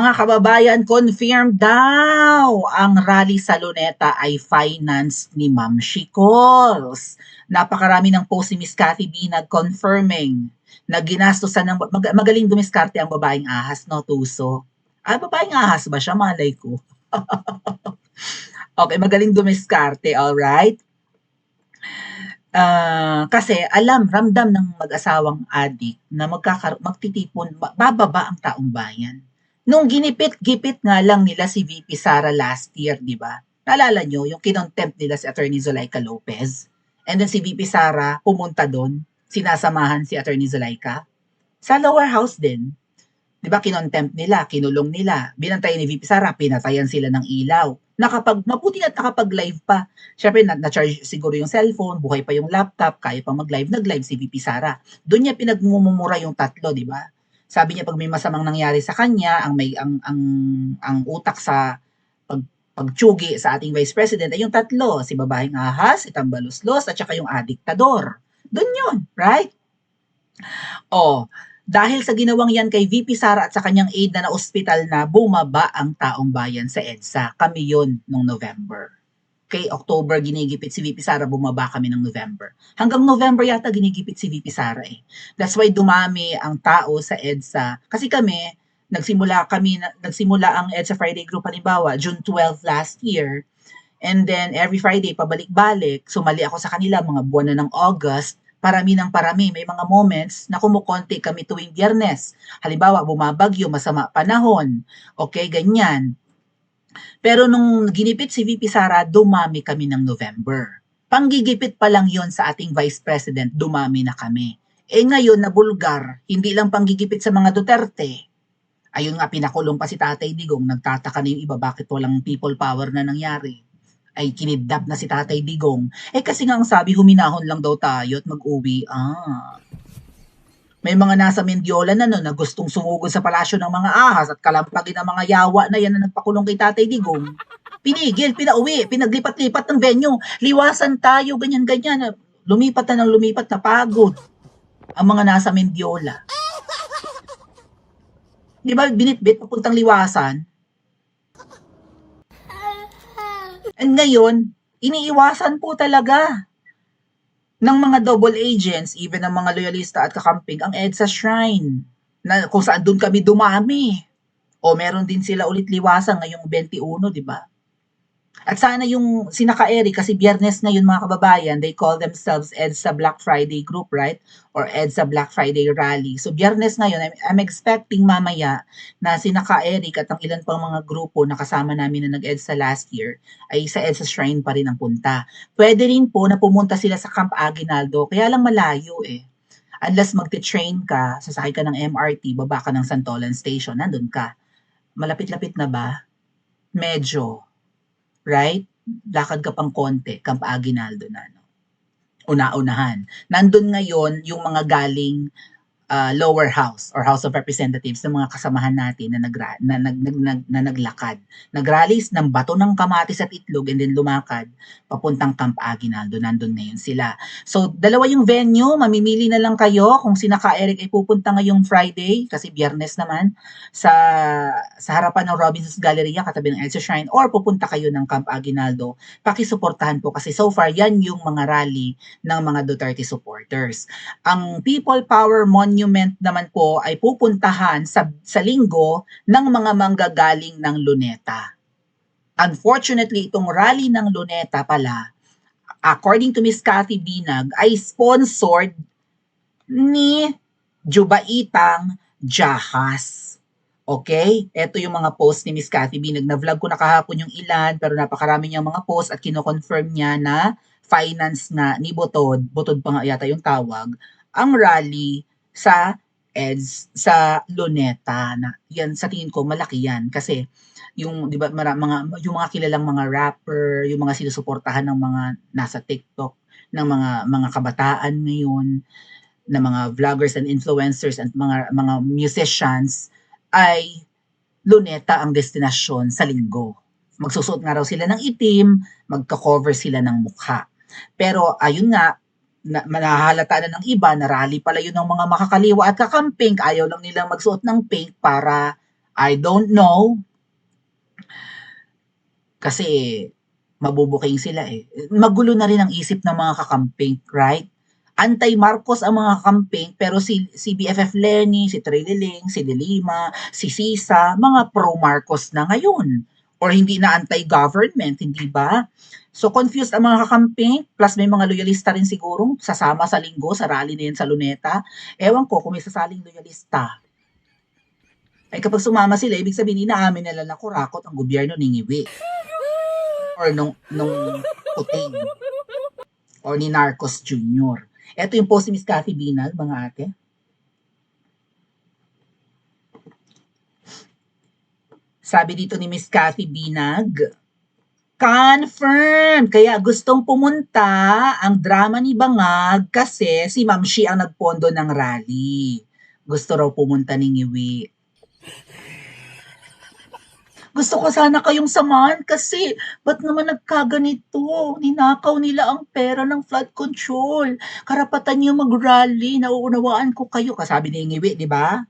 Mga kababayan, confirmed daw ang rally sa Luneta ay finance ni Ma'am Shikols. Napakarami ng post ni Miss Cathy Binag confirming na ginastosan ng magaling dumiskarte ang babaeng ahas, no, Tuso? Babaeng ahas ba siya? Malay ko. Okay, magaling dumiskarte, alright? Kasi ramdam ng mag-asawang adik na magtitipon, bababa ang taong bayan. Nung ginipit-gipit nga lang nila si VP Sara last year, di ba? Naalala nyo, yung kinontempt nila si Attorney Zulaika Lopez. And then si VP Sara pumunta doon, sinasamahan si Attorney Zulaika. Sa lower house din, di ba, kinontempt nila, kinulong nila, binantayan ni VP Sara, pinatayan sila ng ilaw. Mabuti na nakapag-live pa. Siyempre, na-charge siguro yung cellphone, buhay pa yung laptop, kaya pa mag-live, nag-live si VP Sara. Doon niya pinagmumura yung tatlo, di ba? Sabi niya pag may masamang nangyari sa kanya, ang utak sa pagtsugi sa ating Vice President ay yung tatlo, si babaeng ahas, si Tambaluslos, at saka yung adiktador. Doon yun, right? Dahil sa ginawang yan kay VP Sara at sa kanyang aide na na-ospital na, bumaba ang taong bayan sa EDSA. Kami yun nung November. Kay October ginigipit si VP Sara, bumaba kami ng November. Hanggang November yata ginigipit si VP Sara eh. That's why dumami ang tao sa EDSA. Kasi nagsimula ang EDSA Friday Group halimbawa, June 12 last year. And then every Friday, pabalik-balik, sumali ako sa kanila mga buwan na ng August, parami ng parami. May mga moments na kumukonti kami tuwing Biyernes. Halimbawa, bumabagyo, masama panahon. Okay, ganyan. Pero nung ginipit si VP Sara, dumami kami ng November. Panggigipit pa lang yon sa ating Vice President, dumami na kami. Ngayon na bulgar, hindi lang panggigipit sa mga Duterte. Ayun nga, pinakulong pa si Tatay Digong, nagtataka na yung iba bakit walang people power na nangyari. Ay kinidnap na si Tatay Digong. Kasi nga ang sabi, huminahon lang daw tayo at mag-uwi. May mga nasa Mendiola na na gustong sumugod sa palasyo ng mga ahas at kalampagin ng mga yawa na yan na nagpakulong kay Tatay Digong. Pinigil, pinauwi, pinaglipat-lipat ng venue. Liwasan tayo, ganyan-ganyan. Lumipat na pagod ang mga nasa Mendiola. Di ba binitbit papuntang liwasan? And ngayon, iniiwasan po talaga ng mga double agents, even ng mga loyalista at kakamping, ang EDSA Shrine, na kung saan doon kami dumami. Meron din sila ulit liwasan ngayong 21, di ba? At sana yung sinaka-eri, kasi Biyernes ngayon mga kababayan, they call themselves EDSA Black Friday Group, right? Or EDSA Black Friday Rally. So Biyernes ngayon, I'm expecting mamaya na sinaka-eri at ang ilan pang mga grupo na kasama namin na nag-EDSA last year ay sa EDSA Shrine pa rin ang punta. Pwede rin po na pumunta sila sa Camp Aguinaldo, kaya lang malayo eh. Unless magte-train ka, sasakay ka ng MRT, baba ka ng Santolan Station, nandun ka. Malapit-lapit na ba? Medyo. Right? Lakad ka pang konti, Camp Aguinaldo na. Una-unahan. Nandun ngayon yung mga galing lower house or House of Representatives ng mga kasamahan natin na naglakad. Nagralis ng bato ng kamatis at itlog and then lumakad papuntang Camp Aguinaldo. Nandun ngayon sila. So, dalawa yung venue. Mamimili na lang kayo kung si Naka Eric ay pupunta ngayong Friday kasi Biyernes naman sa harapan ng Robinson's Galleria katabi ng EDSA Shrine or pupunta kayo ng Camp Aguinaldo. Pakisuportahan po kasi so far yan yung mga rally ng mga Duterte supporters. Ang People Power Monument naman po ay pupuntahan sa linggo ng mga manggagaling ng Luneta. Unfortunately, itong rally ng Luneta pala, according to Miss Cathy Binag, ay sponsored ni Jubaitang Jahas. Okay? Ito yung mga post ni Miss Cathy Binag. Na-vlog ko na kahapon yung ilan, pero napakarami niyang mga post at kino-confirm niya na finance nga ni Butod pa nga yata yung tawag, ang rally sa Luneta. Na yan sa tingin ko malaki yan kasi yung 'di ba yung mga kilalang mga rapper, yung mga sinusuportahan ng mga nasa TikTok ng mga kabataan ngayon, na mga vloggers and influencers at mga musicians ay Luneta ang destinasyon sa linggo. Magsusuot nga raw sila ng itim, magka-cover sila ng mukha. Pero ayun nga, nahahalata na ng iba na rally pala yun ng mga makakaliwa at kakamping, ayaw lang nilang magsuot ng pink para I don't know. Kasi mabubuking sila eh. Magulo na rin ang isip ng mga kakamping, right? Anti-Marcos ang mga kakamping, pero si BFF Lenny, si Trililing, si Dilima, si Sisa, mga pro-Marcos na ngayon. Or hindi na anti-government, hindi ba? So confused ang mga kakamping, plus may mga loyalista rin siguro, sasama sa linggo, sa rally na yan sa Luneta. Ewan ko kung may sasaling loyalista. Ay kapag sumama sila, ibig sabihin, inaamin nila na kurakot ang gobyerno ni Ngiwi or nung Puting or ni Narcos Jr. Ito yung post ni Miss Cathy Binag, mga ate. Sabi dito ni Miss Cathy Binag, confirm! Kaya gustong pumunta ang drama ni Bangag kasi si Ma'am Shi ang nagpondo ng rally. Gusto raw pumunta ni Ngiwi. Gusto ko sana kayong samahan kasi ba't naman nagkaganito? Ninakaw nila ang pera ng flood control. Karapatan niyo mag-rally. Nauunawaan ko kayo. Kasabi ni Ngiwi, di ba?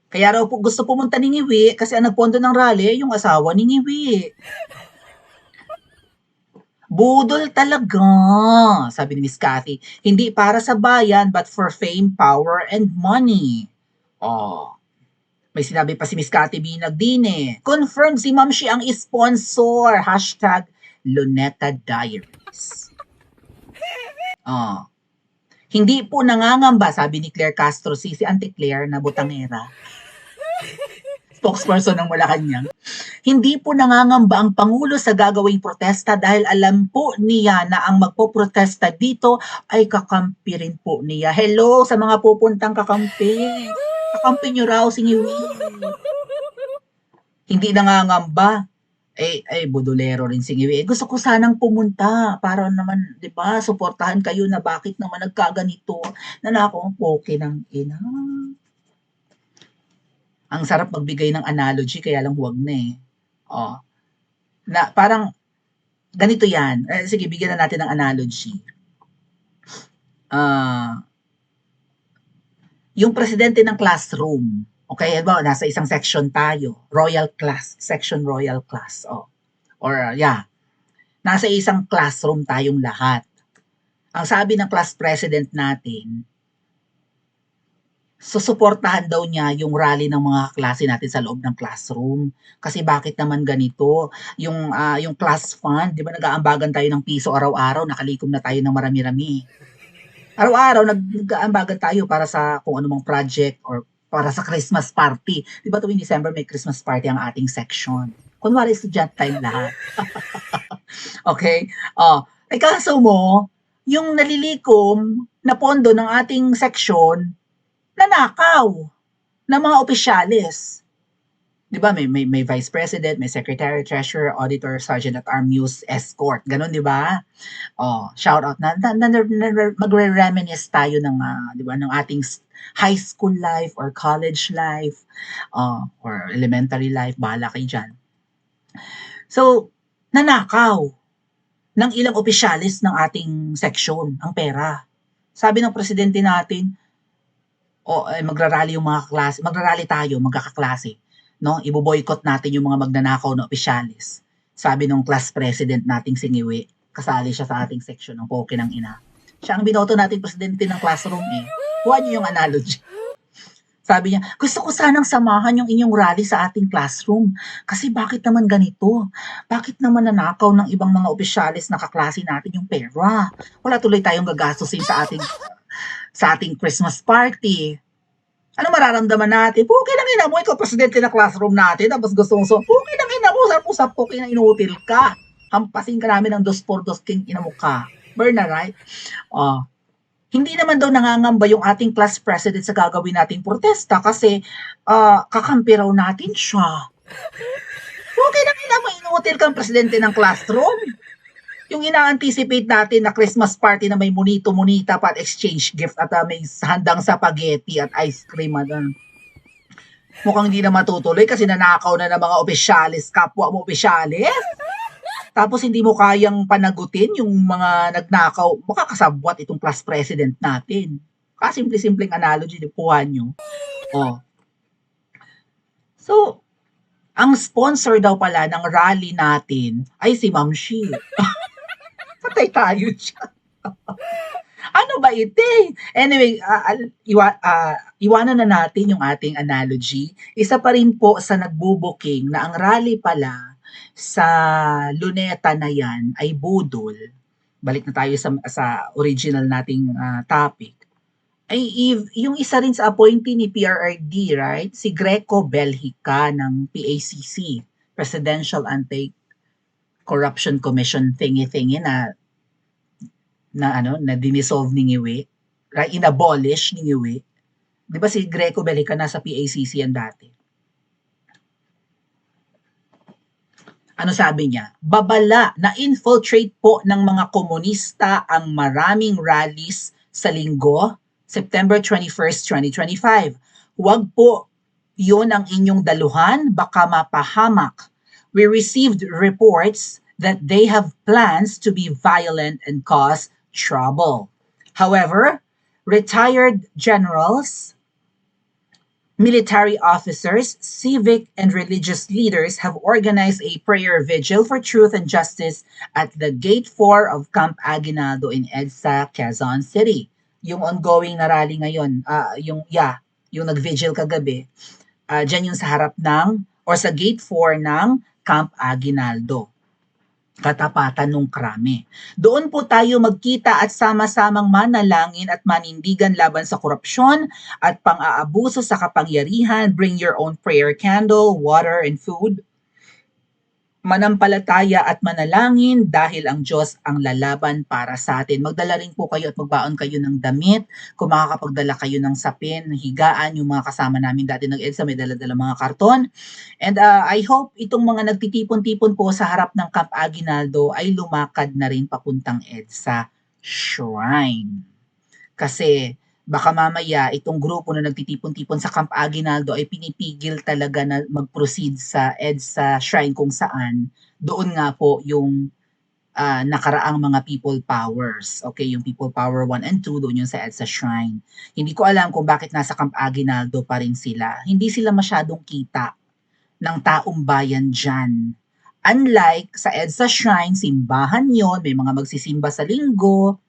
Kaya raw po gusto pumunta ni Ngiwi kasi ang nagpondo ng rally yung asawa ni Ngiwi. Budol talaga, sabi ni Miss Cathy. Hindi para sa bayan but for fame, power, and money. Oh. May sinabi pa si Miss Cathy Binag din eh. Confirm si Ma'am Shi ang sponsor. Hashtag Luneta Diaries. Oh. Hindi po nangangamba, sabi ni Claire Castro, si Auntie Claire na butangera. Spokesperson ng Malacanang. Hindi po nangangamba ang Pangulo sa gagawing protesta dahil alam po niya na ang magpoprotesta dito ay kakampi rin po niya. Hello sa mga pupuntang kakampi. Kakampi nyo raw si Ngiwi. Hindi nangangamba. Budolero rin si Ngiwi. Gusto ko sanang pumunta para naman, di ba, suportahan kayo na bakit naman nagkaganito. Nanako ang poke ng ina. Ang sarap magbigay ng analogy, kaya lang huwag na eh. Oh. Na, parang, ganito yan. Sige, bigyan na natin ng analogy. Yung presidente ng classroom, okay, ba, nasa isang section tayo, royal class, section royal class, nasa isang classroom tayong lahat. Ang sabi ng class president natin, susuportahan daw niya yung rally ng mga klase natin sa loob ng classroom. Kasi bakit naman ganito? Yung class fund, di ba nag-aambagan tayo ng piso araw-araw, nakalikom na tayo ng marami-rami. Araw-araw nag-aambagan tayo para sa kung anumang project or para sa Christmas party. Di ba tuwing December may Christmas party ang ating section? Kunwari estudyante tayong lahat. Okay? Kaso mo, yung nalilikom na pondo ng ating section, nanakaw ng mga opisyalis. Di ba? May vice president, may secretary, treasurer, auditor, sergeant at arms, escort. Ganon, di ba? Shout out na magre-reminisce tayo ng, di ba, ng ating high school life or college life or elementary life. Bahala kayo dyan. So, nanakaw ng ilang opisyalis ng ating section ang pera. Sabi ng presidente natin, magrarally yung mga klase, magrarally tayo, magkakaklase, no? Ibo-boycott natin yung mga magnanakaw na opisyalis. Sabi ng class president nating si Ngiwi, kasali siya sa ating section ng poke ng ina. Siya ang binoto nating presidente ng classroom eh. Kuha niyo yung analogy. Sabi niya, gusto ko sanang samahan yung inyong rally sa ating classroom. Kasi bakit naman ganito? Bakit naman nanakaw ng ibang mga opisyalis na kaklase natin yung pera? Wala tuloy tayong gagastusin sa ating Christmas party. Ano mararamdaman natin? Puki lang ina mo, ikaw presidente na classroom natin, tapos gusto mong puki lang ina mo, saan mo sa puki na inuutil ka? Hampasin ka namin ng 2x2 king ina mo ka. Burn na, right? Hindi naman daw nangangamba yung ating class president sa gagawin nating protesta kasi kakampi raw natin siya. Puki lang ina mo, inuutil kang presidente ng classroom. Yung ina-anticipate natin na Christmas party na may monito-monita pa at exchange gift at may handang spaghetti at ice cream. Mukhang hindi na matutuloy kasi nanakaw na ng mga opisyalis, kapwa mo opisyalis. Tapos hindi mo kayang panagutin yung mga nagnakaw, makakasabwat itong class president natin. Kasimple-simpleng analogy, kuha nyo. So, ang sponsor daw pala ng rally natin ay si Ma'am Shi. Patay tayo diyan. Ano ba ite? Anyway, iwanan na natin yung ating analogy. Isa pa rin po sa nagbubuking na ang rally pala sa Luneta na yan ay budol. Balik na tayo sa original nating topic. Ay yung isa rin sa appointee ni PRRD, right? Si Greco Belhica ng PACC, Presidential Anti-Corruption Commission thingy-thingy na dinisolve ni Ngiwi, right? Inabolish ni Ngiwi. 'Di ba si Greco Belhica nasa PACC yan dati? Ano sabi niya? Babala na infiltrate po ng mga komunista ang maraming rallies sa linggo, September 21st, 2025. Huwag po yun ang inyong daluhan, baka mapahamak. We received reports that they have plans to be violent and cause trouble. However, retired generals, military officers, civic and religious leaders have organized a prayer vigil for truth and justice at the Gate 4 of Camp Aguinaldo in EDSA, Quezon City. Yung ongoing na rally ngayon, yung nag-vigil kagabi, dyan yung sa harap ng, or sa Gate 4 ng Camp Aguinaldo, katapatan ng krame. Doon po tayo magkita at sama-samang manalangin at manindigan laban sa korupsyon at pang-aabuso sa kapangyarihan. Bring your own prayer candle, water, and food. Manampalataya at manalangin dahil ang Diyos ang lalaban para sa atin. Magdala rin po kayo at magbaon kayo ng damit. Kung makakapagdala kayo ng sapin, higaan, yung mga kasama namin dati nag-EDSA, may dala-dala mga karton. And I hope itong mga nagtitipon-tipon po sa harap ng Camp Aguinaldo ay lumakad na rin papuntang EDSA Shrine. Kasi baka mamaya itong grupo na nagtitipon-tipon sa Camp Aguinaldo ay pinipigil talaga na mag-proceed sa EDSA Shrine kung saan doon nga po yung nakaraang mga people powers. Okay, yung people power 1 and 2 doon yung sa EDSA Shrine. Hindi ko alam kung bakit nasa Camp Aguinaldo pa rin sila. Hindi sila masyadong kita ng taong bayan dyan. Unlike sa EDSA Shrine, simbahan yon, may mga magsisimba sa linggo,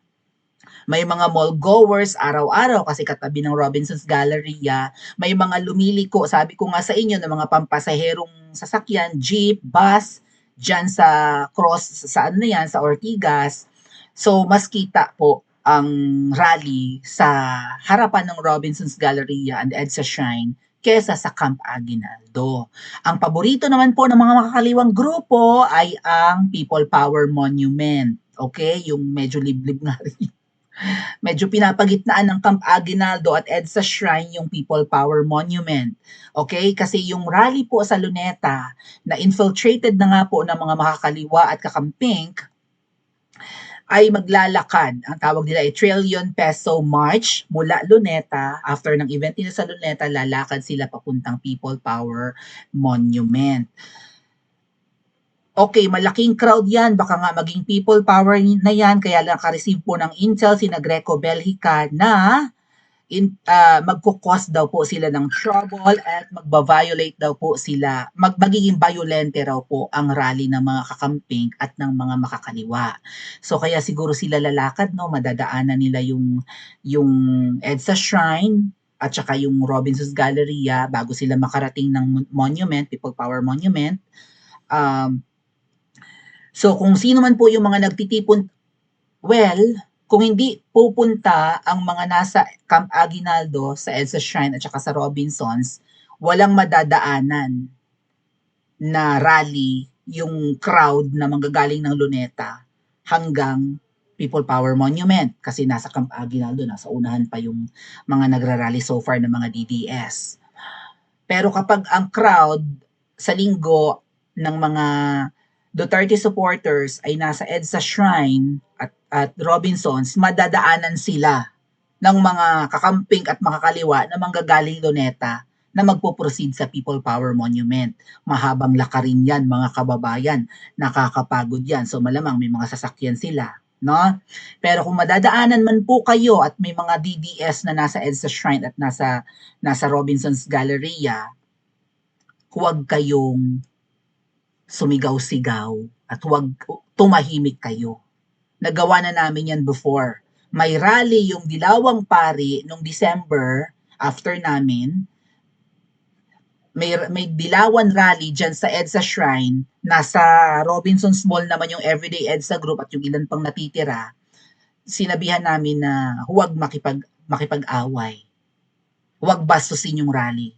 may mga mall goers araw-araw kasi katabi ng Robinson's Galleria, may mga lumiliko, sabi ko nga sa inyo, ng mga pampasaherong sasakyan, jeep, bus, dyan sa cross, sa ano yan, sa Ortigas. So, mas kita po ang rally sa harapan ng Robinson's Galleria and EDSA Shrine kesa sa Camp Aguinaldo. Ang paborito naman po ng mga makakaliwang grupo ay ang People Power Monument. Okay? Yung medyo liblib nga rin. Medyo pinapagitnaan ng Camp Aguinaldo at EDSA Shrine yung People Power Monument. Okay? Kasi yung rally po sa Luneta na infiltrated na nga po ng mga makakaliwa at kakamping ay maglalakad. Ang tawag nila ay Trillion Peso March mula Luneta. After ng event nila sa Luneta, lalakad sila papuntang People Power Monument. Okay, malaking crowd yan, baka nga maging people power na yan, kaya naka-receive po ng intel si Greco Belhica na magkukos daw po sila ng trouble at magba-violate daw po sila, magiging violente raw po ang rally ng mga kakamping at ng mga makakaliwa. So kaya siguro sila lalakad, no, madadaanan nila yung EDSA Shrine at saka yung Robinson's Galleria bago sila makarating ng monument, People Power Monument. So kung sino man po yung mga nagtitipon, well, kung hindi pupunta ang mga nasa Camp Aguinaldo, sa EDSA Shrine at saka sa Robinsons, walang madadaanan na rally yung crowd na manggagaling ng Luneta hanggang People Power Monument kasi nasa Camp Aguinaldo, nasa unahan pa yung mga nagrarally so far ng mga DDS. Pero kapag ang crowd sa linggo ng mga Duterte supporters ay nasa EDSA Shrine at Robinsons, madadaanan sila ng mga kakamping at makakaliwa na manggagaling Luneta na magpo-proceed sa People Power Monument. Mahabang lakarin yan, mga kababayan. Nakakapagod yan. So malamang may mga sasakyan sila. No? Pero kung madadaanan man po kayo at may mga DDS na nasa EDSA Shrine at nasa Robinson's Galleria, huwag kayong sumigaw-sigaw at huwag tumahimik kayo. Nagawa na namin yan before. May rally yung Dilawang Pari nung December after namin. May Dilawan rally dyan sa EDSA Shrine. Nasa Robinsons Mall naman yung Everyday EDSA Group at yung ilan pang natitira. Sinabihan namin na huwag makipag-away. Huwag bastusin yung rally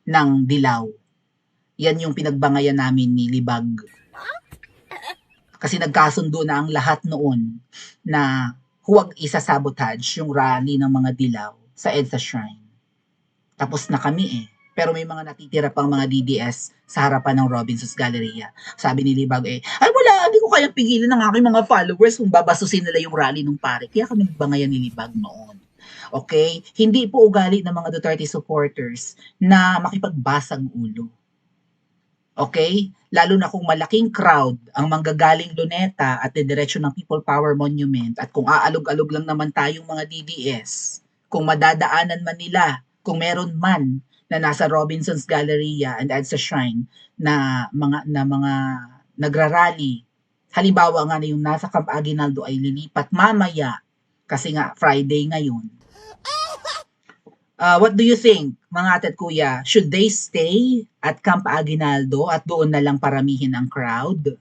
ng Dilaw. Yan yung pinagbangayan namin ni Libag. Kasi nagkasundo na ang lahat noon na huwag isa-sabotage yung rally ng mga Dilaw sa EDSA Shrine. Tapos na kami Pero may mga natitira pang mga DDS sa harapan ng Robinsons Galleria. Sabi ni Libag ay wala, hindi ko kayang pigilan ng aking mga followers kung babasusin nila yung rally ng pare. Kaya kami nagbangayan ni Libag noon. Okay? Hindi po ugali ng mga Duterte supporters na makipagbasag ulo. Okay? Lalo na kung malaking crowd ang manggagaling Luneta at diretso ng People Power Monument at kung aalog-alog lang naman tayong mga DDS, kung madadaanan man nila, kung meron man na nasa Robinsons Galleria and EDSA Shrine na mga nagrarally, halimbawa nga na yung nasa Camp Aguinaldo ay lilipat mamaya kasi nga Friday ngayon. What do you think, mga ate at kuya? Should they stay at Camp Aguinaldo at doon na lang paramihin ang crowd?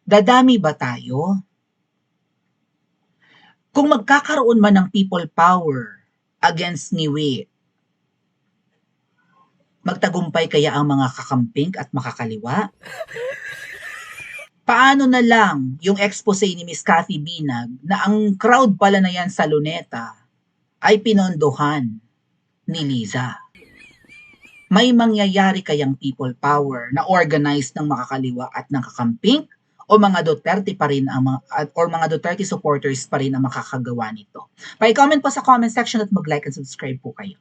Dadami ba tayo? Kung magkakaroon man ng people power against Niwe, magtagumpay kaya ang mga kakamping at makakaliwa? Paano na lang yung expose ni Miss Cathy Binag na ang crowd pala na yan sa Luneta ay pinondohan ni Liza? May mangyayari kayang people power na organized ng makakaliwa at ng kakamping o mga Duterte pa rin ang mga Duterte supporters pa rin ang makakagawa nito? Pa-comment po sa comment section at mag-like and subscribe po kayo.